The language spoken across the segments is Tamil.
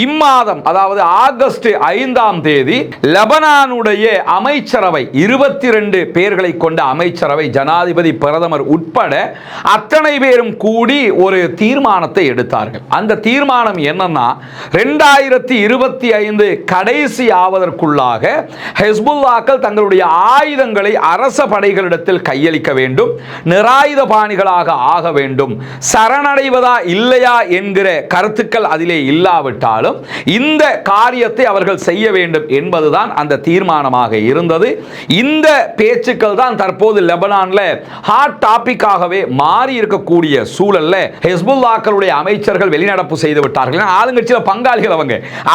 இம்மாதம் அதாவது ஆகஸ்ட் 5ஆம் தேதி லெபனானுடைய அமைச்சரவை 22 பேர்களை கொண்ட அமைச்சரவை ஜனாதிபதி பிரதமர் உட்பட அத்தனை பேரும் கூடி ஒரு தீர்மானத்தை எடுத்தார்கள். அந்த தீர்மானம் என்னன்னா 2025 கடைசி ஆவதற்குள்ளாக ஹெஸ்புல்லாக்கள் தங்களுடைய ஆயுதங்களை அரச படைகளிடத்தில் கையளிக்க வேண்டும், நிராயுத பாணிகளாக ஆக வேண்டும். சரணடைவதா இல்லையா என்கிற கருத்துக்கள் அதிலே இல்லாவிட்டாலும் இந்த காரியத்தை அவர்கள் செய்ய வேண்டும் என்பதுதான் அந்த தீர்மானமாக இருந்தது. இந்த பேச்சுக்கள் தான் தற்போது லெபனான்ல ஹாட் டாபிக்காகவே மாறி இருக்கக்கூடிய சூழல்ல ஹெஸ்புல்லாக்களுடைய அமைச்சர்கள் வெளிநடப்பு செய்து விட்டார்கள். ஆளுங்கட்சியில பங்காளிகள்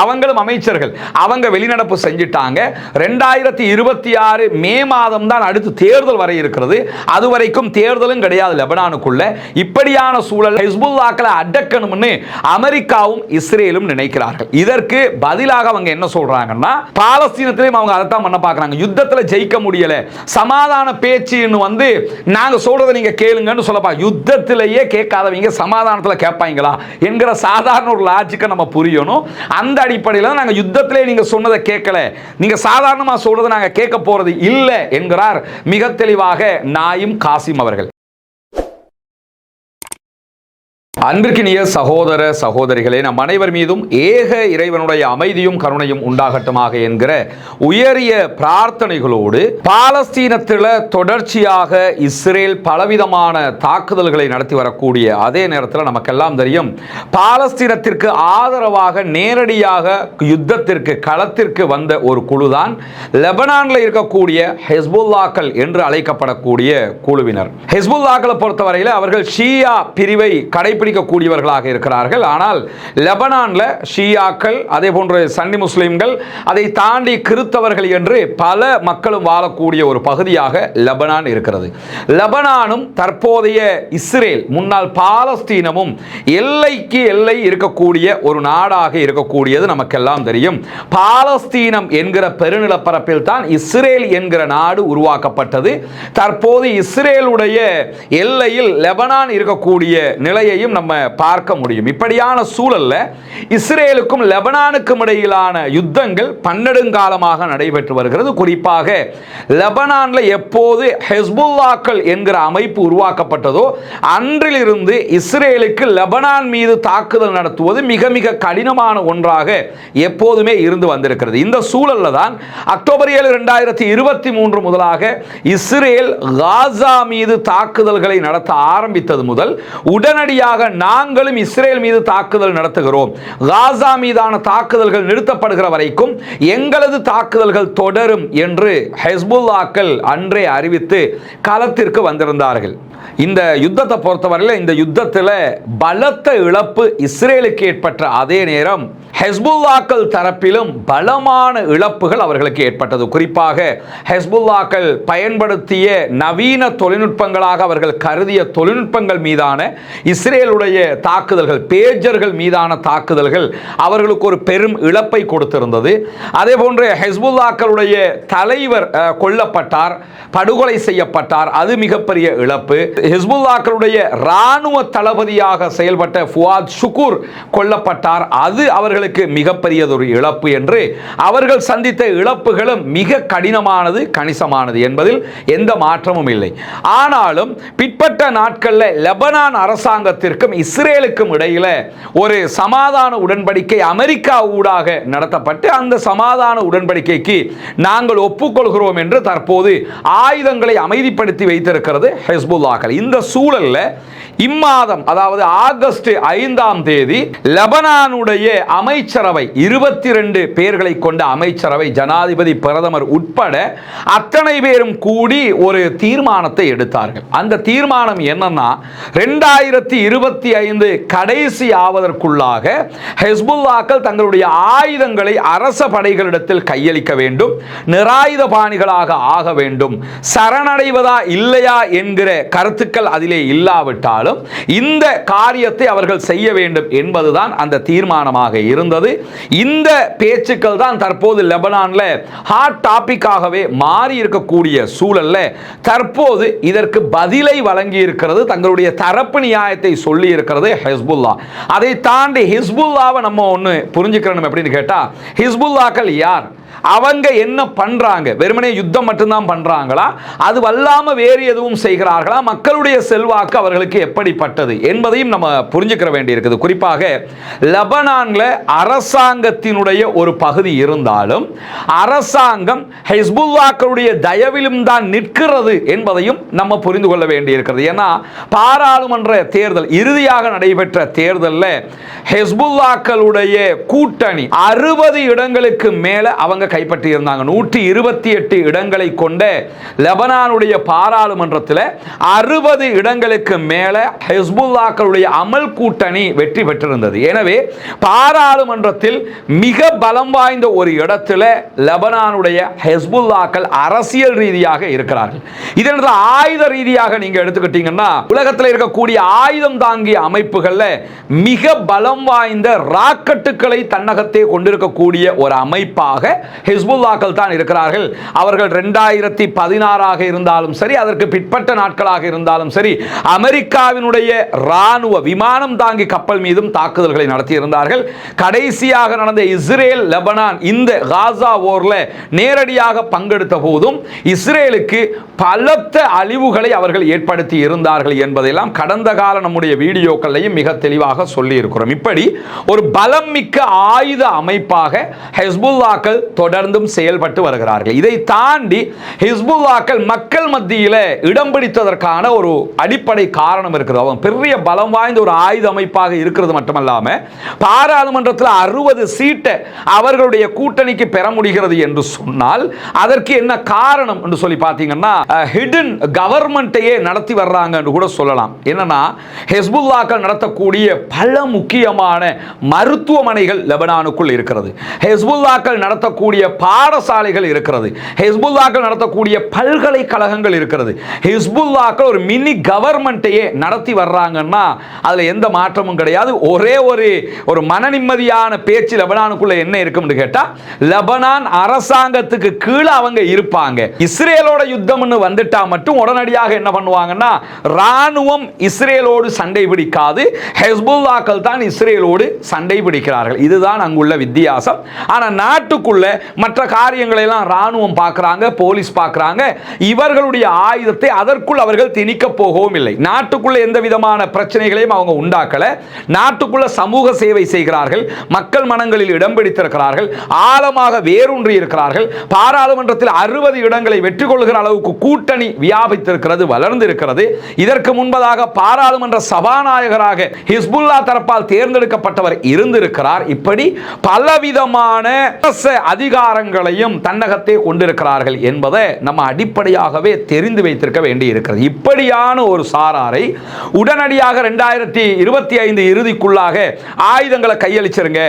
அவங்களும் அமைச்சர்கள் அவங்க வெளிநடப்பு செஞ்சிட்டாங்க. 2026 மே மாதம் தான் அடுத்து தேர்தல் வர இருக்கிறது. அதுவரைக்கும் தேர்தலும் கிடையாது லெபனானுக்குள்ள. இப்படியான சூழல் ஹெஸ்புல்லாக்களை அடக்கணும்னு அமெரிக்காவும் இஸ்ரேலும் நினைக்கிறார்கள். இதற்கு பதிலாக அவங்க என்ன சொல்றாங்கன்னா, பாலஸ்தீனத்திலும் அவங்க அதைத்தான் பண்ண பார்க்கறாங்க. யுத்தத்தில் ஜெயிக்க முடியல, சமாதான பேச்சுன்னு வந்து நாங்க சொல்றதை நீங்க கேளுங்கன்னு சொல்லப்பா. யுத்தத்திலேயே கேட்காதவங்க சமாதானத்தில் கேட்பாங்களா என்கிற சாதாரண ஒரு லாஜிக்கை நம்ம புரியணும். அந்த அடிப்படையில் நாங்க யுத்தத்திலே நீங்க சொன்னதை கேட்கல, நீங்க சாதாரணமா சொல்றதை நாங்க கேட்க போறது இல்லை என்கிறார் மிக தெளிவாக நாயிம் காசிம் அவர்கள். அன்பிற்கினிய சகோதர சகோதரிகளே, நம் அனைவர் மீதும் ஏக இறைவனுடைய அமைதியும் கருணையும் உண்டாகட்டுமாக என்கிற உயரிய பிரார்த்தனைகளோடு பாலஸ்தீனத்தில் தொடர்ச்சியாக இஸ்ரேல் பலவிதமான தாக்குதல்களை நடத்தி வரக்கூடிய அதே நேரத்தில் நமக்கெல்லாம் தெரியும், பாலஸ்தீனத்திற்கு ஆதரவாக நேரடியாக யுத்தத்திற்கு களத்திற்கு வந்த ஒரு குழுதான் லெபனானில் இருக்கக்கூடிய ஹெஸ்புல்லாக்கள் என்று அழைக்கப்படக்கூடிய குழுவினர். ஹெஸ்புல்லாக்களை பொறுத்தவரையில் அவர்கள் ஷியா பிரிவை கடைபிடிக்க கூடியவர்களாக இருக்கிறார்கள். ஆனால் லெபனான்ல ஷியாக்கள், அதே போன்று சன்னி முஸ்லிம்கள், அதை தாண்டி கிறிஸ்தவர்கள் என்று பல மக்களும் வாழக்கூடிய ஒரு பகுதியாக லெபனான் இருக்கிறது. லெபனானும் தற்போதைய இஸ்ரேல் முன்னாள் பாலஸ்தீனமும் எல்லைக்கு எல்லை இருக்கக்கூடிய ஒரு நாடாக இருக்கக்கூடியது நமக்கெல்லாம் தெரியும். பாலஸ்தீனம் என்கிற பெருநிலப்பரப்பில் தான் இஸ்ரேல் என்கிற நாடு உருவாக்கப்பட்டது. தற்போது இஸ்ரேலுடைய எல்லையில் லெபனான் இருக்கக்கூடிய நிலையையும் நம்ம பார்க்க முடியும். இப்படியான சூழல்ல இஸ்ரேலுக்கும் லெபனானுக்கும் இடையிலான யுத்தங்கள் பன்னெடுங்காலமாக நடைபெற்று வருகிறது. குறிப்பாக லெபனான்ல எப்போது ஹெஸ்புல்லாக்கள் என்கிற அமைப்பு உருவாக்கப்பட்டதோ அன்றிலிருந்து இஸ்ரேலுக்கு லெபனான் மீது தாக்குதல் நடத்துவது மிக மிக கடினமான ஒன்றாக எப்போதுமே இருந்து வந்திருக்கிறது. இந்த சூழல்ல தான் அக்டோபர் 7, 2023 முதலாக இஸ்ரேல் காசா மீது தாக்குதல்களை நடத்த ஆரம்பித்தது முதல் உடனடியாக நாங்களும் இஸ்ரேல் மீது தாக்குதல் நடத்துகிறோம், காசா மீதான தாக்குதல்கள் நிறுத்தப்படுகிற வரைக்கும் எங்களது தாக்குதல்கள் தொடரும் என்று ஹெஸ்புல்லாக்கள் அன்றே அறிவித்து களத்திற்கு வந்திருந்தார்கள். இந்த யுத்தத்தை பொறுத்தவரையில் இந்த யுத்தத்தில் பலத்த இழப்பு இஸ்ரேலுக்கு ஏற்பட்ட அதே நேரம் ஹெஸ்புல்லாக்கள் தரப்பிலும் பலமான இழப்புகள் அவர்களுக்கு ஏற்பட்டது. குறிப்பாக ஹெஸ்புல்லாக்கள் பயன்படுத்திய நவீன தொழில்நுட்பங்களாக அவர்கள் கருதிய தொழில்நுட்பங்கள் மீதான இஸ்ரேலுடைய தாக்குதல்கள், பேஜர்கள் மீதான தாக்குதல்கள் அவர்களுக்கு ஒரு பெரும் இழப்பை கொடுத்திருந்தது. அதே போன்று ஹெஸ்புல்லாக்களுடைய தலைவர் கொல்லப்பட்டார், படுகொலை செய்யப்பட்டார், அது மிகப்பெரிய இழப்பு. ஹெஸ்புல்லாக்களுடைய இராணுவ தளபதியாக செயல்பட்ட ஃபுவாத் ஷுக்கூர் கொல்லப்பட்டார், அது அவர்களுக்கு மிகப்பெரியதொரு இழப்பு என்று அவர்கள் சந்தித்த இழப்புகளும் மிக கடினமானது, கணிசமானது என்பதில் எந்த மாற்றமும் இல்லை. ஆனாலும் பிற்பட்ட நாட்களில் லெபனான் அரசாங்கத்திற்கும் இஸ்ரேலுக்கும் இடையில ஒரு சமாதான உடன்படிக்கை அமெரிக்கா ஊடாக நடத்தப்பட்டு அந்த சமாதான உடன்படிக்கைக்கு நாங்கள் ஒப்புக்கொள்கிறோம் என்று தற்போது ஆயுதங்களை அமைதிப்படுத்தி வைத்திருக்கிறது ஹெஸ்புல்லாக்கள். இந்த சூழல்ல இம்மாதம் அதாவது ஆகஸ்ட் 5ஆம் தேதி லெபனானுடைய அமைச்சரவை 22 பேர்களை கொண்ட அமைச்சரவை ஜனாதிபதி பிரதமர் உட்பட அத்தனை பேரும் கூடி ஒரு தீர்மானத்தை எடுத்தார்கள். அந்த தீர்மானம் என்னன்னா 2025 கடைசி ஆவதற்குள்ளாக ஹெஸ்புல்லாக்கள் தங்களுடைய ஆயுதங்களை அரச படைகளிடத்தில் கையளிக்க வேண்டும், நிராயுத பாணிகளாக ஆக வேண்டும். சரணடைவதா இல்லையா என்கிற கருத்துக்கள் அதிலே இல்லாவிட்டாலும் இந்த காரியத்தை அவர்கள் செய்ய வேண்டும் என்பதுதான் அந்த தீர்மானமாக இருந்தது. இருந்தது. இந்த பேச்சுக்கள் தான் தற்போது லெபனான்ல ஹாட் டாபிக்காகவே மாறி இருக்கக்கூடிய சூழல்ல தற்போது இதற்கு பதிலை வழங்கி இருக்கிறது, தங்களுடைய தரப்பு நியாயத்தை சொல்லி இருக்கிறது ஹிஸ்புல்லா. அதை தாண்டி ஹிஸ்புல்லாவை நம்ம ஒன்று புரிஞ்சுக்கணும். எப்படின்னு கேட்டா, ஹிஸ்புல்லாக்கள் யார், அவங்க என்ன பண்றாங்க, வெறுமனே யுத்தம் மட்டும்தான் பண்றாங்களா, அது வல்லாம வேறு எதுவும் செய்கிறார்களா, மக்களுடைய செல்வாக்கு அவர்களுக்கு எப்படிப்பட்டது என்பதையும் நம்ம புரிஞ்சுக்கிற வேண்டி இருக்குது. குறிப்பாக லெபனான்ல அரசாங்கத்தினுடைய ஒரு பகுதி இருந்தாலும் அரசாங்கம் ஹிஸ்புல்லாக்களுடைய தயவிலும் தான் நிற்கிறது என்பதையும் நம்ம புரிந்து கொள்ள வேண்டி இருக்கிறது. ஏன்னா பாராளுமன்ற தேர்தல் இறுதியாக நடைபெற்ற தேர்தலில் ஹிஸ்புல்லாக்களுடைய கூட்டணி 60 இடங்களுக்கு மேல அவங்க கைப்பற்றி இருந்தாங்க. 128 இடங்களை கொண்ட லெபனானுடைய பாராளுமன்றத்தில் 60 இடங்களுக்கு மேல ஹிஸ்புல்லாக்களுடைய அமல் கூட்டணி வெற்றி பெற்றிருந்தது. எனவே பாராளுமன்றத்தில் மிக பலம் வாய்ந்த ஒரு இடத்துல லெபனானுடைய ஹிஸ்புல்லாக்கள் அரசியல் ரீதியாக இருக்கிறார்கள். இதனால் ஆயுத ரீதியாக நீங்க எடுத்துக்கிட்டீங்கன்னா உலகத்தில் இருக்கக்கூடிய ஆயுதம் தாங்கிய அமைப்புகள்ல மிக பலம் வாய்ந்த ராக்கெட்டுகளை தன்னகத்தே கொண்டிருக்கக்கூடிய ஒரு அமைப்பாக ஹிஸ்புல்லாக்கள் தான் இருக்கிறார்கள். அவர்கள் 2016 இருந்தாலும் சரி, அதற்கு பிற்பட்ட நாட்களாக இருந்தாலும் சரி, அமெரிக்காவினுடைய ராணுவ விமானம் தாங்கி கப்பல் மீதும் தாக்குதல்களை நடத்தி இருந்தார்கள். கடைசியாக நடந்த இஸ்ரேல் லெபனான் இந்த காசா போர்ல நேரடியாக பங்கெடுத்த போதும் இஸ்ரேலுக்கு பலத்த அழிவுகளை அவர்கள் ஏற்படுத்தி இருந்தார்கள் என்பதெல்லாம் கடந்த கால நம்முடைய வீடியோக்களையும் மிக தெளிவாக சொல்லி இருக்கிறோம். இப்படி ஒரு பலம் மிக்க ஆயுத அமைப்பாக ஹிஸ்புல்லாக்கள் தொடர்ந்தும் செயல்பட்டு வருகிறார்கள். இதை தாண்டி ஹிஸ்புல்லாக்கள் மக்கள் மத்தியில் இடம் பிடித்ததற்கான ஒரு அடிப்படை காரணம் இருக்கிறது. அவங்க பெரிய பலம் வாய்ந்த ஒரு ஆயுத அமைப்பாக இருக்கிறது மட்டுமல்லாம பாராளுமன்றத்தில் 60 சீட்டை அவர்களுடைய கூட்டணிக்கு பெற முடிகிறது என்று சொன்னால் அதற்கு என்ன காரணம் என்று சொல்லி பார்த்தீங்கன்னா ஹிடன் கவர்மெண்ட்டையே நடத்தி வர்றாங்க என்று கூட சொல்லலாம். என்னன்னா ஹிஸ்புல்லாக்கள் நடத்தக்கூடிய பல முக்கியமான மருத்துவமனைகள் லெபனானுக்குள் இருக்கிறது. ஹிஸ்புல்லாக்கள் நடத்தக்கூடிய பாடசாலைகள் இருக்கிறது. ஹிஸ்புல்லாக்கள் நடத்தக்கூடிய பல்கலைக்கழகங்கள் இருக்கிறது. ஹிஸ்புல்லாக்கள் ஒரு மினி கவர்மெண்ட்டையே நடத்தி வர்றாங்கன்னா அதுல எந்த மாற்றமும் கிடையாது. ஒரே ஒரு மன நிம்மதியான பேச்சு லெபனானுக்குள்ள என்ன இருக்கும்னு கேட்டா, லெபனான் அரசாங்கத்துக்கு கீழே அவங்க இருப்பாங்க. இஸ்ரேலோட யுத்தம்னு வந்துட்டா மட்டும் உடனடியாக என்ன பண்ணுவாங்கன்னா ராணுவம் இஸ்ரேலோடு சண்டை பிடிக்காது, ஹிஸ்புல்லாக்கள் தான் இஸ்ரேலோடு சண்டை பிடிக்கிறார்கள். இதுதான் அங்குள்ள வித்தியாசம். ஆனா நாட்டுக்குள்ள மற்ற காரியங்களை எல்லாம் ராணுவம் பார்க்கறாங்க, போலீஸ் பார்க்கறாங்க. இவர்களுடைய ஆயுதத்தை அதற்குள் அவர்கள் திணிக்க போகவும் இல்லை. நாட்டுக்குள்ள எந்த விதமான பிரச்சனைகளையும் அவங்க உண்டாக்கல. நாட்டுக்குள்ள சமூக சேவை செய்கிறார்கள், மக்கள் மனங்களில் இடம் பிடித்திருக்கிறார்கள், ஆழமாக வேரூன்றி இருக்கிறார்கள். பாராளுமன்றத்தில் 60 இடங்களை வெற்றி கொள்கிற அளவுக்கு கூட்டணி வியாபித்திருக்கிறது, வளர்ந்து இருக்கிறது. இதற்கு முன்பதாக பாராளுமன்ற சபாநாயகராக ஹிஸ்புல்லா தரப்பால் தேர்ந்தெடுக்கப்பட்டவர் இருந்திருக்கிறார். இப்படி பலவிதமான அதிகாரங்களையும் தன்னகத்தே கொண்டிருக்கிறார்கள் என்பதை நம்ம அடிப்படையாகவே தெரிந்து வைத்திருக்க வேண்டி இருக்கிறது. இப்படியான ஒரு சாராரை உடனடியாக 2025 இறுதிக்குள்ளாக ஆயுதங்களை கையளிச்சிருங்க,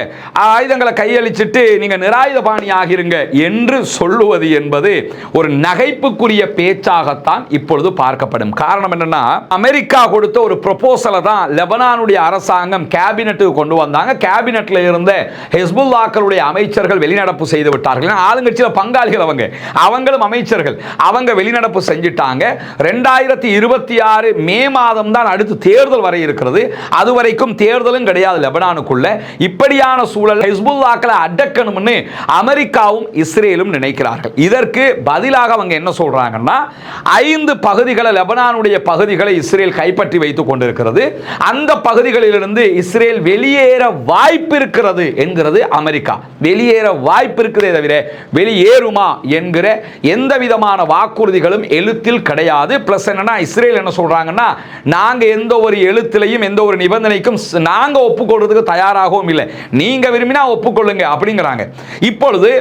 ஆயுதங்களை கையளிச்சிட்டு நீங்க நிராயுதபாணி ஆகிருங்க என்று சொல்லுவது என்பது ஒரு நகைப்புக்குரிய பேச்சாகத்தான் இப்பொழுது பார்க்கப்படும். காரணம் என்னன்னா, அமெரிக்கா கொடுத்த ஒரு ப்ரொபோசலை தான் லெபனானுடைய அரசாங்கம் கேபினெட்டுக்கு கொண்டு வந்தாங்க. கேபினெட்ல இருந்த ஹிஸ்புல்லாக்களுடைய அமைச்சர்கள் வெளிநடப்பு செய்து விட்டார்கள். ஆளுங்கட்சியில் பங்காளிகள் அவங்களும் அமைச்சர்கள், அவங்க வெளிநடப்பு செஞ்சிட்டாங்க. 2026 மே மாதம் தான் அடுத்து தேர்தல் வரை இருக்கிறது. அதுவரைக்கும் தேர்தலும் கிடையாது லெபனானுக்குள்ள. இப்படியான சூழல் ஹிஸ்புல்லாக்களை அடக்கணும்னு அமெரிக்காவும் இஸ்ரேலும் நினைக்கிறார்கள். இதற்கு பதிலாக அவங்க என்ன சொல்றாங்கன்னா, 5 பகுதிகளை லெபனானுடைய பகுதிகளை இஸ்ரேல் கைப்பற்றி வைத்துக் கொண்டிருக்கிறது. அந்த பகுதிகளிலிருந்து இஸ்ரேல் வெளியேற வாய்ப்பு இருக்கிறது என்கிறது அமெரிக்கா. வெளியேற வாய்ப்பு இருக்கிறதே தவிர வெளியேறுமா என்கிற எந்த விதமான வாக்குறுதிகளும் எழுத்தில் கிடையாது. பிளஸ் என்னன்னா, இஸ்ரேல் என்ன சொல்றாங்கன்னா, நாங்க எந்த ஒரு எழுத்திலையும் எந்த ஒரு நிபந்தனைக்கும் நாங்க ஒப்புக்கொள்றதுக்கு தயாராகவும் இல்லை, நீங்க விரும்பினா ஒப்புக்கொள்ளுங்க அப்படிங்கிறாங்க. இப்பொழுது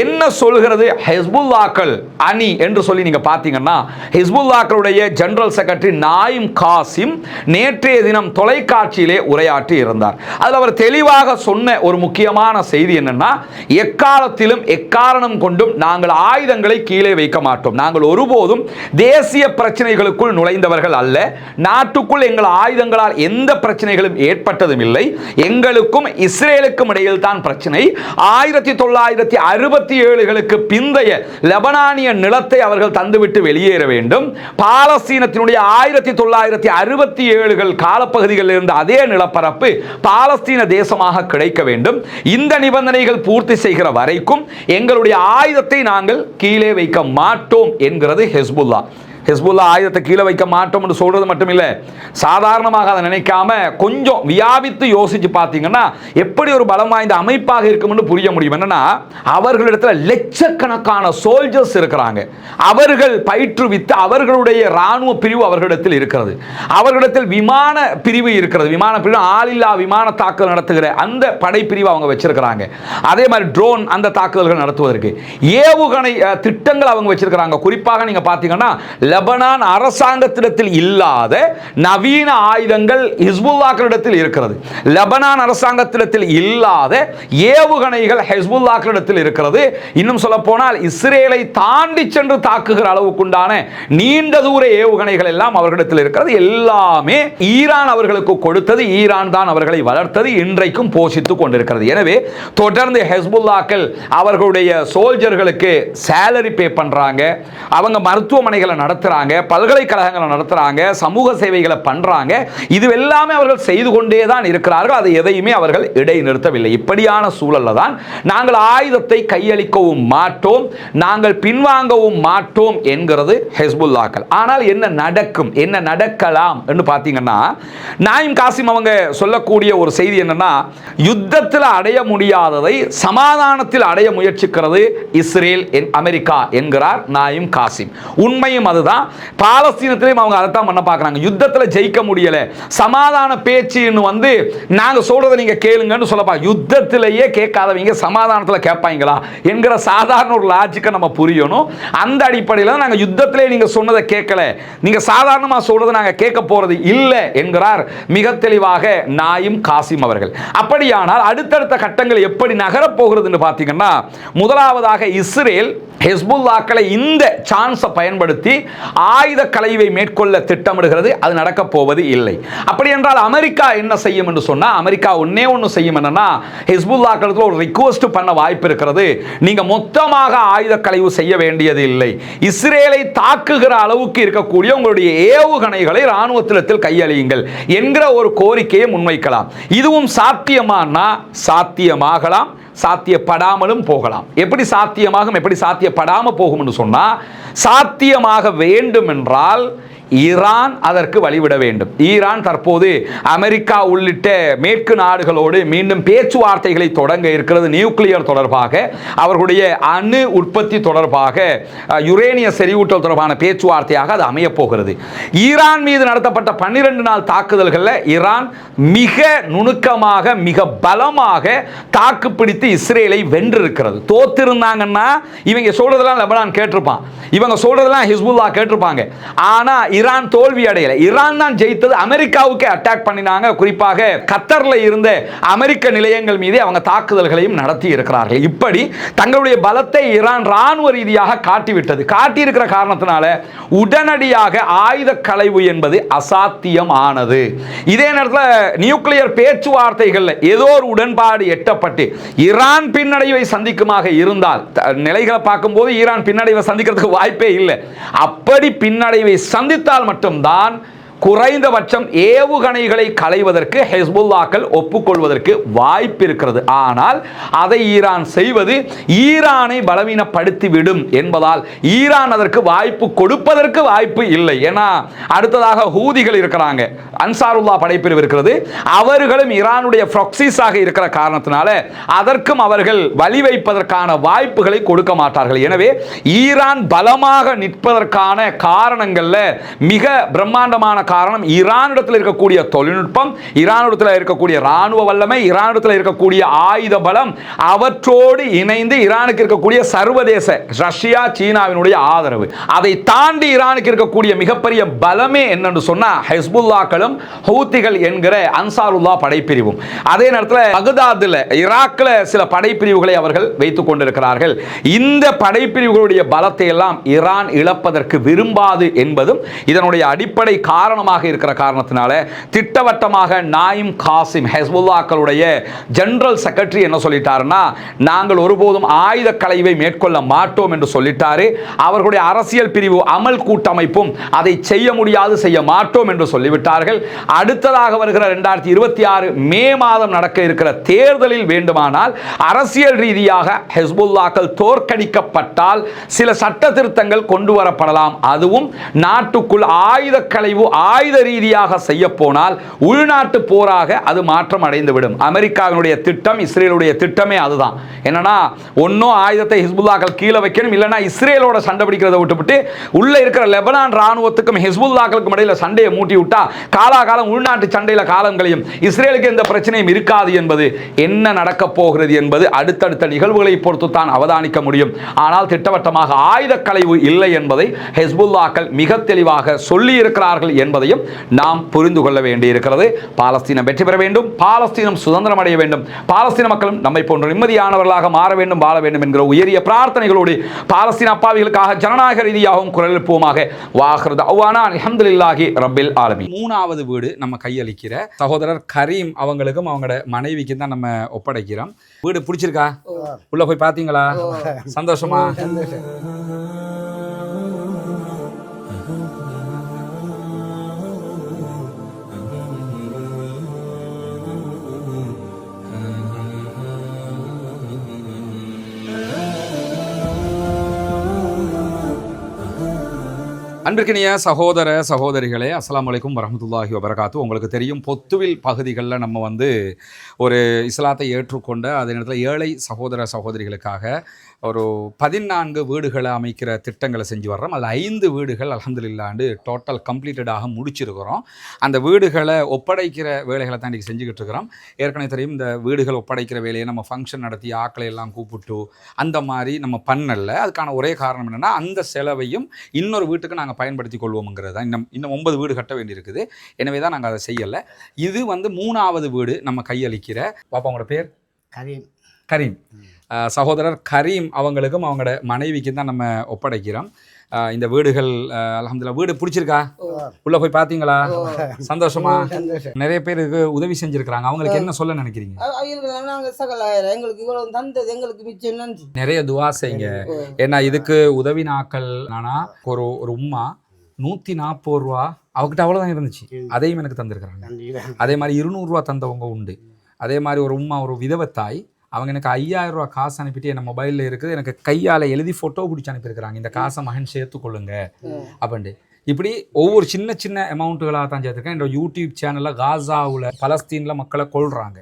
என்ன சொல்கிறது ஹிஸ்புல்லாக்கள் அணி என்று சொல்லி நீங்க பாத்தீங்கன்னா, ஹிஸ்புல்லாக்களுடைய ஜெனரல் செக்ரட்டரி நாயிம் காசிம் நேற்றைய தினம் தொலைக்காட்சியிலே உரையாற்றி இருந்தார். அதில் அவர் தெளிவாக சொன்ன ஒரு முக்கியமான செய்தி என்னன்னா, எக்காலத்திலும் எக்காரணம் கொண்டும் நாங்கள் ஆயுதங்களை கீழே வைக்க மாட்டோம். நாங்கள் ஒருபோதும் தேசிய பிரச்சனைகளுக்குள் நுழைந்தவர்கள் அல்ல. நாட்டுக்குள் எங்கள் ஆயுதங்களால் எந்த பிரச்சனைகளும் ஏற்பட்டதும் இல்லை. எங்களுக்கும் இஸ்ரேலுக்கும் இடையில் தான் பிரச்சனை. 1967களுக்கு பிந்தைய லெபனானிய நிலத்தை அவர்கள் தந்துவிட்டு வெளியேற வேண்டும். பாலஸ்தீனத்தினுடைய 1967கள் காலப்பகுதிகளில் இருந்த அதே நிலப்பரப்பு பாலஸ்தீன தேசமாக கிடைக்க வேண்டும். இந்த நிபந்தனைகள் பூர்த்தி செய்கிற வரைக்கும் எங்களுடைய ஆயுதத்தை நாங்கள் கீழே வைக்க மாட்டோம் என்கிறது ஹெஸ்புல்லா. ஹெஸ்புல்லா ஆயுதத்தை கீழே வைக்க மாட்டோம் என்று சொல்றது மட்டும் இல்லை, சாதாரணமாக அதை நினைக்காம கொஞ்சம் வியாபித்து யோசிச்சு பார்த்தீங்கன்னா எப்படி ஒரு பலம் வாய்ந்த அமைப்பாக இருக்கும்னு புரிய முடியும். என்னன்னா, அவர்களிடத்தில் லட்சக்கணக்கான சோல்ஜர்ஸ் இருக்கிறாங்க. அவர்கள் பயிற்றுவித்து அவர்களுடைய ராணுவ பிரிவு அவர்களிடத்தில் இருக்கிறது. அவர்களிடத்தில் விமான பிரிவு இருக்கிறது. விமான பிரிவு ஆளில்லா விமான தாக்குதல் நடத்துகிற அந்த படைப்பிரிவு அவங்க வச்சிருக்கிறாங்க. அதே மாதிரி ட்ரோன் அந்த தாக்குதல்கள் நடத்துவதற்கு ஏவுகணை திட்டங்கள் அவங்க வச்சிருக்கிறாங்க. குறிப்பாக நீங்க பார்த்தீங்கன்னா லெபனான் அரசாங்கத்திடத்தில் இல்லாத நவீன ஆயுதங்கள் ஹிஸ்புல்லாக்களிடத்தில் இருக்கிறது. லெபனான் அரசாங்கத்திடத்தில் இல்லாத ஏவுகணைகள் ஹிஸ்புல்லாக்களிடத்தில் இருக்கிறது. இன்னும் சொல்ல போனால் இஸ்ரேலை தாண்டி சென்று தாக்குகிற அளவுக்குண்டான நீண்ட தூர ஏவுகணைகள் எல்லாம் அவர்களிடத்தில் இருக்கிறது. எல்லாமே ஈரான் அவர்களுக்கு கொடுத்தது. ஈரான் தான் அவர்களை வளர்த்தது, இன்றைக்கும் போஷித்துக் கொண்டிருக்கிறது. எனவே தொடர்ந்து ஹிஸ்புல்லாக்கள் அவர்களுடைய சோல்ஜர்களுக்கு சேலரி பே பண்றாங்க, அவங்க மருத்துவமனைகளை நடத்துறாங்க, பல்கலைக்கழகங்களை நடத்துறாங்க, சமூக சேவைகளை பண்றாங்க. இது எல்லாமே அவர்கள் செய்து கொண்டே தான் இருக்கிறார்கள். அதை எதையுமே அவர்கள் இடைநிறுத்தவில்லை. இப்படியான சூழல்ல தான் நாங்கள் ஆயுதத்தை கையளிக்கவும் மாட்டோம், நாங்கள் பின்வாங்கவும் மாட்டோம் என்கிறது ஹிஸ்புல்லாக்கள். ஆனால் என்ன நடக்கும், என்ன நடக்கலாம் என்று பார்த்தீங்கன்னா, நாயிம் காசிம் அவங்க சொல்லக்கூடிய ஒரு செய்தி என்னன்னா, யுத்தத்தில் அடைய முடியாததை சமாதானத்தில் அடைய முயற்சிக்கிறது இஸ்ரேல் அமெரிக்கா என்கிறார் நாயிம் காசிம். உண்மையும் அதுதான். பாலஸ்தீனத்திலும் அவங்க அதைத்தான் பண்ண பார்க்கறாங்க. யுத்தத்தில் ஜெயிக்க முடியல, சமாதான பேச்சுன்னு வந்து நாங்க சொல்றதை நீங்க கேளுங்கன்னு சொல்லப்பா. யுத்தத்திலேயே கேட்காதவங்க சமாதானத்தில் கேட்பாங்களா என்கிற சாதாரண ஒரு லாஜிக்கை நம்ம புரியணும். அந்த அடிப்படையில் நாங்க யுத்தத்திலே நீங்க சொன்னதை கேட்கல, நீங்க சாதாரணமா சொல்றதை நாங்க கேட்க போறது இல்லை என்கிறார் மிக தெளிவாக நாயிம் காசிம் அவர்கள். அப்படியானால் அடுத்தடுத்த கட்டங்கள் எப்படி நகரப் போகிறது பார்த்தீங்கன்னா, முதலாவதாக இஸ்ரேல் ஹிஸ்புல்லாக்களை இந்த சான்ஸை பயன்படுத்தி ஆயுத களைவை மேற்கொள்ள திட்டமிடுகிறது. அது நடக்க போவது இல்லை. அப்படி என்றால் அமெரிக்கா என்ன செய்யும் என்று சொன்னா, அமெரிக்கா ஒன்னே ஒன்று செய்யும். என்னன்னா, ஹிஸ்புல்லாக்களுக்கு ஒரு ரிக்வெஸ்ட் பண்ண வாய்ப்பு இருக்கிறது. நீங்க மொத்தமாக ஆயுத களைவு செய்ய வேண்டியது இல்லை, இஸ்ரேலை தாக்குகிற அளவுக்கு இருக்கக்கூடிய உங்களுடைய ஏவுகணைகளை ராணுவத்திடத்தில் கையளியுங்கள் என்கிற ஒரு கோரிக்கையை முன்வைக்கலாம். இதுவும் சாத்தியமானா சாத்தியமாகலாம், சாத்தியப்படாமலும் போகலாம். எப்படி சாத்தியமாகும், எப்படி சாத்தியப்படாம போகும் என்று சொன்னா, சாத்தியமாக வேண்டும் என்றால் ஈரான் அதற்கு வழிவிட வேண்டும். ஈரான் தற்போது அமெரிக்கா உள்ளிட்ட மேற்கு நாடுகளோடு மீண்டும் பேச்சுவார்த்தைகளை தொடங்க இருக்கிறது. நியூக்ளியர் தொடர்பாக, அவர்களுடைய அணு உற்பத்தி தொடர்பாக, யுரேனிய செறிவூட்டல் தொடர்பான பேச்சுவார்த்தையாக அது அமைய போகிறது. ஈரான் மீது நடத்தப்பட்ட 12 நாள் தாக்குதல்களில் ஈரான் மிக நுணுக்கமாக மிக பலமாக தாக்குப்பிடித்து இஸ்ரேலை வென்றிருக்கிறது. தோத்திருந்தாங்கன்னா இவங்க சொல்றதெல்லாம் லெபனான் கேட்டிருப்பான், இவங்க சொல்றதெல்லாம் ஹிஸ்புல்லா கேட்டிருப்பாங்க. ஆனா ஈரான் தோல்வி அடையல. ஈரான் தான் ஜெயித்தது. அமெரிக்காவுக்கு அட்டாக் பண்ணினாங்க. குறிப்பாக கத்தர்ல இருந்த அமெரிக்க நிலையங்கள் மீது அவங்க தாக்குதல்களையும் நடத்தி இருக்கிறார்கள். இப்படி தங்களுடைய பலத்தை ஈரான் ராணுவ ரீதியாக காட்டிவிட்டது. காட்டியிருக்கிற காரணத்தினால உடனடியாக ஆயுத களைவு என்பது அசாத்தியமானது. இதே நேரத்தில் நியூக்ளியர் பேச்சுவார்த்தைகள் ஏதோ ஒரு உடன்பாடு எட்டப்பட்டு ஈரான் பின்னடைவை சந்திக்குமாக இருந்தால், நிலைகளை பார்க்கும்போது ஈரான் பின்னடைவை சந்திக்கிறதுக்கு வாய்ப்பே இல்லை. அப்படி பின்னடைவை சந்தித்தால் மட்டும்தான் குறைந்தபட்சம் ஏவுகணைகளை களைவதற்கு ஹிஸ்புல்லாக்கள் ஒப்புக்கொள்வதற்கு வாய்ப்பு இருக்கிறது. ஆனால் அதை ஈரான் செய்வது ஈரானை பலவீனப்படுத்திவிடும் என்பதால் ஈரான் அதற்கு வாய்ப்பு கொடுப்பதற்கு வாய்ப்பு இல்லை. ஏன்னா அடுத்ததாக ஹூதிகள் இருக்கிறாங்க, அன்சாருல்லா படைப்பிரிவு இருக்கிறது. அவர்களும் ஈரானுடைய ப்ராக்ஸிஸாக இருக்கிற காரணத்தினால அதற்கும் அவர்கள் வழிவைப்பதற்கான வாய்ப்புகளை கொடுக்க மாட்டார்கள். எனவே ஈரான் பலமாக நிற்பதற்கான காரணங்கள்ல மிக பிரம்மாண்டமான காரணம் ஈரானிடத்தில் இருக்கக்கூடிய தொழில்நுட்பம், ஈரானிடத்தில் இருக்கக்கூடிய ராணுவ வல்லமை, ஈரானிடத்தில் இருக்கக்கூடிய ஆயுத பலம், அவற்றோடு இணைந்து ஈரானுக்கு இருக்கக்கூடிய சர்வதேச ரஷ்யா சீனாவினுடைய ஆதரவு. அதை தாண்டி ஈரானுக்கு இருக்கக்கூடிய மிகப்பெரிய பலமே என்னன்னு சொன்னா ஹிஸ்புல்லாக்களும் ஹூத்திகள் என்கிற அன்சாருல்லா படைப்பிரிவும். அதே நேரத்தில் பகதாதில் ஈராக்கில் சில படைப்பிரிவுகளை அவர்கள் வைத்துக் கொண்டிருக்கிறார்கள். இந்த படைப்பிரிவுகளுடைய பலத்தை எல்லாம் ஈரான் இழப்பதற்கு விரும்பாது என்பதும் இதனுடைய அடிப்படை காரணம் காரணமாக இருக்கிற காரணத்தினால திட்டவட்டமாக நாயிம் காசிம் ஹெஸ்புல்லாக்களுடைய ஜெனரல் செக்ரட்டரி என்ன சொல்லிட்டாருன்னா, நாங்கள் ஒருபோதும் ஆயுத களைவை மேற்கொள்ள மாட்டோம் என்று சொல்லிட்டாரு. அவர்களுடைய அரசியல் பிரிவு அமல் கூட்டமைப்பும் அதை செய்ய முடியாது, செய்ய மாட்டோம் என்று சொல்லிவிட்டார்கள். அடுத்ததாக வருகிற 2026 மே மாதம் நடக்க இருக்கிற தேர்தலில் வேண்டுமானால் அரசியல் ரீதியாக ஹெஸ்புல்லாக்கள் தோற்கடிக்கப்பட்டால் சில சட்ட திருத்தங்கள் கொண்டு வரப்படலாம். அதுவும் நாட்டுக்குள் ஆயுத களைவு ஆயுத ரீதியாக செய்ய போனால் உள்நாட்டு போராக அது மாற்றம் அடைந்துவிடும். அமெரிக்காவினுடைய திட்டம், இஸ்ரேலுடைய திட்டமே அதுதான். என்னன்னா, ஒன்னும் ஆயுதத்தை ஹிஸ்புல்லாக்கள் கீழே வைக்கணும், இல்லைன்னா இஸ்ரேலோட சண்டை பிடிக்கிறத விட்டுவிட்டு உள்ள இருக்கிற லெபனான் ராணுவத்துக்கும் ஹிஸ்புல்லாக்களுக்கும் இடையில சண்டையை மூட்டி விட்டா காலாகாலம் உள்நாட்டு சண்டையில காலங்களையும் இஸ்ரேலுக்கு எந்த பிரச்சனையும் இருக்காது என்பது என்ன நடக்க போகிறது என்பது அடுத்தடுத்த நிகழ்வுகளை பொறுத்து தான் அவதானிக்க முடியும். ஆனால் திட்டவட்டமாக ஆயுத களைவு இல்லை என்பதை ஹிஸ்புல்லாக்கள் மிக தெளிவாக சொல்லி இருக்கிறார்கள் என்பதையும் நாம் புரிந்து கொள்ள வேண்டியிருக்கிறது. பாலஸ்தீனம் வெற்றி பெற வேண்டும், பாலஸ்தீனம் சுதந்திரம் அடைய வேண்டும், பாலஸ்தீன மக்களும் நம்மை போன்ற நிம்மதியானவர்களாக மாற வேண்டும், வாழ வேண்டும் என்கிற உயரிய பிரார்த்தனைகளோடு பாலஸ்தீன அப்பாவிகளுக்காக ஜனநாயக ரீதியாகவும் குரல் எழுப்புவோமாக. வாஹிரு தஅவானா அல்ஹம்துலில்லாஹி ரப்பில் ஆலமீன். மூணாவது வீடு நம்ம கையளிக்கிற சகோதரர் கரீம் அவங்களுக்கும் அவங்களோட மனைவிக்கு தான் நம்ம ஒப்படைக்கிறோம். வீடு பிடிச்சிருக்கா? உள்ள போய் பாத்தீங்களா? சந்தோஷமா? அன்பிற்கினிய சகோதர சகோதரிகளே, அஸ்ஸலாமு அலைக்கும் வரஹ்மத்துல்லாஹி வபரகாத்து. உங்களுக்கு தெரியும், பொத்துவில் பகுதிகளில் நம்ம ஒரு இஸ்லாத்தை ஏற்றுக்கொண்ட அதே நேரத்தில் ஏழை சகோதர சகோதரிகளுக்காக ஒரு 14 வீடுகளை அமைக்கிற திட்டங்களை செஞ்சு வர்றோம். அதில் 5 வீடுகள் அல்ஹம்துலில்லாஹ் டோட்டல் கம்ப்ளீட்டடாக முடிச்சிருக்கிறோம். அந்த வீடுகளை ஒப்படைக்கிற வேலைகளை தான் இன்றைக்கி செஞ்சுக்கிட்டு இருக்கிறோம். ஏற்கனவே தெரியும், இந்த வீடுகள் ஒப்படைக்கிற வேலையை நம்ம ஃபங்க்ஷன் நடத்தி ஆக்களை எல்லாம் கூப்பிட்டு அந்த மாதிரி நம்ம பண்ணல. அதுக்கான ஒரே காரணம் என்னென்னா, அந்த செலவையும் இன்னொரு வீட்டுக்கு நாங்கள் பயன்படுத்தி கொள்வோம்ங்கிறது தான். இன்னும் 9 வீடு கட்ட வேண்டியிருக்குது. எனவே தான் நாங்கள் அதை செய்யலை. இது 3ஆவது வீடு நம்ம கையளிக்கிற பாப்பாவோட பேர் கரீம். சகோதரர் கரீம் அவங்களுக்கும் அவங்களோட மனைவிக்கு தான் நம்ம ஒப்படைக்கிறோம். இந்த வீடுகள் அல்ஹம்துலில்லாஹ். வீடு பிடிச்சிருக்கா? உள்ள போய் பாத்தீங்களா? சந்தோஷமா? நிறைய பேருக்கு உதவி செஞ்சிருக்கிறாங்க. அவங்களுக்கு என்ன சொல்ல நினைக்கிறீங்க? நிறைய துவா செய்யுங்க. ஏன்னா இதுக்கு உதவி நாட்கள் ஒரு உம்மா 140 ரூபா அவகிட்ட அவ்வளோதான் இருந்துச்சு, அதையும் எனக்கு தந்திருக்கிறாங்க. அதே மாதிரி 200 ரூபா தந்தவங்க உண்டு. அதே மாதிரி ஒரு உம்மா, ஒரு விதவத்தாய், அவங்க எனக்கு 5000 ரூபா காசு அனுப்பிட்டு என் மொபைலில் இருக்குது, எனக்கு கையால் எழுதி ஃபோட்டோ பிடிச்சி அனுப்பியிருக்கிறாங்க. இந்த காசை மகன் சேர்த்துக்கொள்ளுங்க அப்படின்ட்டு. இப்படி ஒவ்வொரு சின்ன சின்ன அமௌண்ட்டுகளாக தான் சேர்த்துருக்கேன். என்னோட யூடியூப் சேனலில் காசாவில் பலஸ்தீனில் மக்களை கொள்கிறாங்க,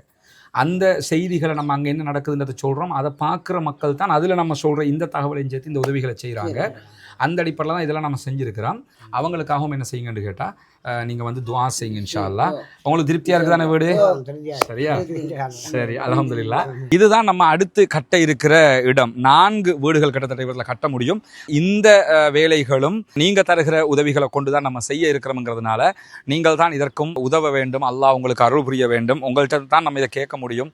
அந்த செய்திகளை நம்ம அங்கே என்ன நடக்குதுன்றதை சொல்கிறோம். அதை பார்க்குற மக்கள் தான் அதில் நம்ம சொல்கிற இந்த தகவலையும் சேர்த்து இந்த உதவிகளை செய்கிறாங்க. அந்த அடிப்படையில் தான் இதெல்லாம் நம்ம செஞ்சுருக்கிறோம். அவங்களுக்காகவும் என்ன செய்யுங்கன்னு கேட்டால், நீங்கள் துவா செய்யுங்க இன்ஷா அல்லாஹ். உங்களுக்கு திருப்தியாக இருக்குதானே வீடு? சரியா? சரி, அல்ஹம்துலில்லாஹ். இதுதான் நம்ம அடுத்து கட்ட இருக்கிற இடம். 4 வீடுகள் கிட்டத்தட்ட இவற்றில் கட்ட முடியும். இந்த வேலைகளும் நீங்கள் தருகிற உதவிகளை கொண்டு தான் நம்ம செய்ய இருக்கிறோம்ங்கிறதுனால நீங்கள் தான் இதற்கும் உதவ வேண்டும். அல்லாஹ் உங்களுக்கு அருள் புரிய வேண்டும். உங்கள்கிட்ட தான் நம்ம இதை கேட்க முடியும்.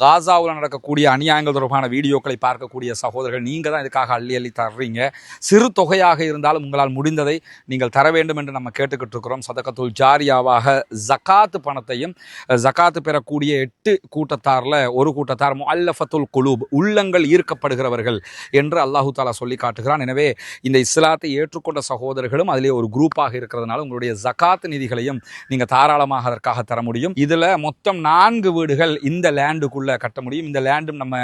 காசாவில் நடக்கக்கூடிய அநியாயங்கள் தொடர்பான வீடியோக்களை பார்க்கக்கூடிய சகோதரர்கள் நீங்கள் தான் இதுக்காக அள்ளி அள்ளி தர்றீங்க. சிறு தொகையாக இருந்தாலும் உங்களால் முடிந்ததை நீங்கள் தர வேண்டும் என்று நம்ம கேட்டுக்கிட்டு இருக்கிறோம். சதகத்துல் ஜாரியாவாக ஜகாத்து பணத்தையும், ஜகாத்து பெறக்கூடிய 8 கூட்டத்தாரில் ஒரு கூட்டத்தார் முஅல்லஃபத்துல் குலூப், உள்ளங்கள் ஈர்க்கப்படுகிறவர்கள் என்று அல்லாஹு தாலா சொல்லி காட்டுகிறான். எனவே இந்த இஸ்லாத்தை ஏற்றுக்கொண்ட சகோதரர்களும் அதிலே ஒரு குரூப்பாக இருக்கிறதுனால உங்களுடைய ஜகாத்து நிதிகளையும் நீங்கள் தாராளமாக அதற்காக தர முடியும். இதில் மொத்தம் 4 வீடுகள் இந்த லேண்டுக்குள்ளே கட்ட முடியும். இந்த லேண்டும் நம்ம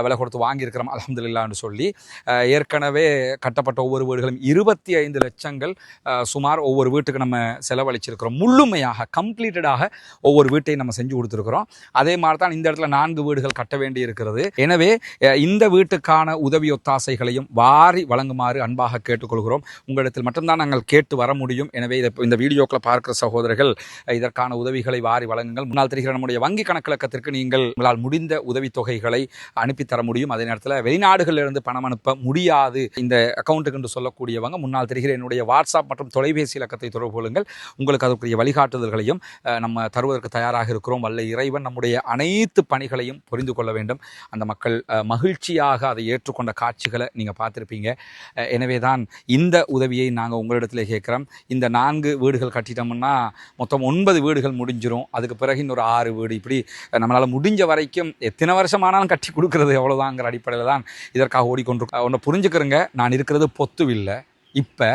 விலை கொடுத்து வாங்கியிருக்கிறோம் அல்ஹம்துலில்லாஹ்னு சொல்லி. ஏற்கனவே கட்டப்பட்ட ஒவ்வொரு வீடுகளும் 25 லட்சங்கள் சுமார் ஒவ்வொரு வீட்டுக்கு நம்ம செலவழிச்சிருக்கிறோம். முழுமையாக கம்ப்ளீட்டடாக ஒவ்வொரு வீட்டையும் நம்ம செஞ்சு கொடுத்துருக்கிறோம். அதே மாதிரி தான் இந்த இடத்துல 4 வீடுகள் கட்ட வேண்டி இருக்கிறது. எனவே இந்த வீட்டுக்கான உதவி ஒத்தாசைகளையும் வாரி வழங்குமாறு அன்பாக கேட்டுக்கொள்கிறோம். உங்களிடத்தில் மட்டும்தான் நாங்கள் கேட்டு வர முடியும். எனவே இந்த வீடியோக்களை பார்க்கிற சகோதரர்கள் இதற்கான உதவிகளை வாரி வழங்குங்கள். முன்னால் தெரிகிற நம்முடைய வங்கி கணக்கிலக்கத்திற்கு அவர்களுக்கு நீங்கள் உங்களால் முடிந்த உதவித்தொகைகளை அனுப்பித்தர முடியும். அதே நேரத்தில் வெளிநாடுகளிலிருந்து பணம் அனுப்ப முடியாது இந்த அக்கௌண்ட்டுக்கு என்று சொல்லக்கூடியவங்க முன்னால் தெரிகிற என்னுடைய வாட்ஸ்அப் மற்றும் தொலைபேசி இலக்கத்தை தொடர்பு கொள்ளுங்கள். உங்களுக்கு அதற்குரிய வழிகாட்டுதல்களையும் நம்ம தருவதற்கு தயாராக இருக்கிறோம். வல்ல இறைவன் நம்முடைய அனைத்து பணிகளையும் புரிந்து கொள்ள வேண்டும். அந்த மக்கள் மகிழ்ச்சியாக அதை ஏற்றுக்கொண்ட காட்சிகளை நீங்கள் பார்த்துருப்பீங்க. எனவே தான் இந்த உதவியை நாங்கள் உங்களிடத்தில் கேட்குறோம். இந்த 4 வீடுகள் கட்டிட்டோம்னா மொத்தம் 9 வீடுகள் முடிஞ்சிடும். அதுக்கு பிறகு இன்னொரு 6 வீடு, இப்படி நம்மளால் முடிஞ்ச வரைக்கும் எத்தனை வருஷமானாலும் கட்டி கொடுக்குறது எவ்வளோதாங்கிற அடிப்படையில் தான் இதற்காக ஓடிக்கொண்டிருக்கோம். ஒன்று புரிஞ்சுக்கிறேங்க, நான் இருக்கிறது பொத்துவில்லை இப்போ,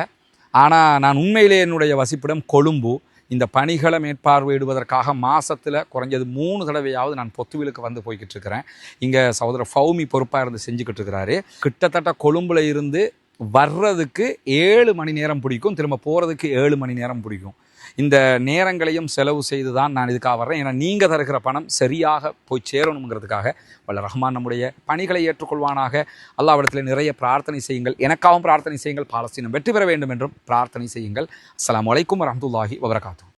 ஆனால் நான் உண்மையிலே என்னுடைய வசிப்பிடம் கொழும்பு. இந்த பணிகளை மேற்பார்வையிடுவதற்காக மாதத்தில் குறைஞ்சது 3 தடவையாவது நான் பொத்துவிலுக்கு வந்து போய்கிட்டு இருக்கிறேன். இங்கே சகோதரர் ஃபௌமி பொறுப்பாக இருந்து செஞ்சுக்கிட்டு இருக்கிறாரு. கிட்டத்தட்ட கொழும்புல இருந்து வர்றதுக்கு 7 மணி நேரம் பிடிக்கும், திரும்ப போகிறதுக்கு 7 மணி நேரம் பிடிக்கும். இந்த நேரங்களையும் செலவு செய்து தான் நான் இதுக்காக வர்றேன். ஏன்னா நீங்கள் தருகிற பணம் சரியாக போய் சேரணுங்கிறதுக்காக வல்ல ரஹ்மான் நம்முடைய பணிகளை ஏற்றுக்கொள்வானாக. அல்லாஹ்விடத்தில் நிறைய பிரார்த்தனை செய்யுங்கள். எனக்காகவும் பிரார்த்தனை செய்யுங்கள். பாலஸ்தீனம் வெற்றி பெற வேண்டும் என்றும் பிரார்த்தனை செய்யுங்கள். அஸ்ஸலாமு அலைக்கும் வரஹ்மத்துல்லாஹி வபரகாத்துஹு.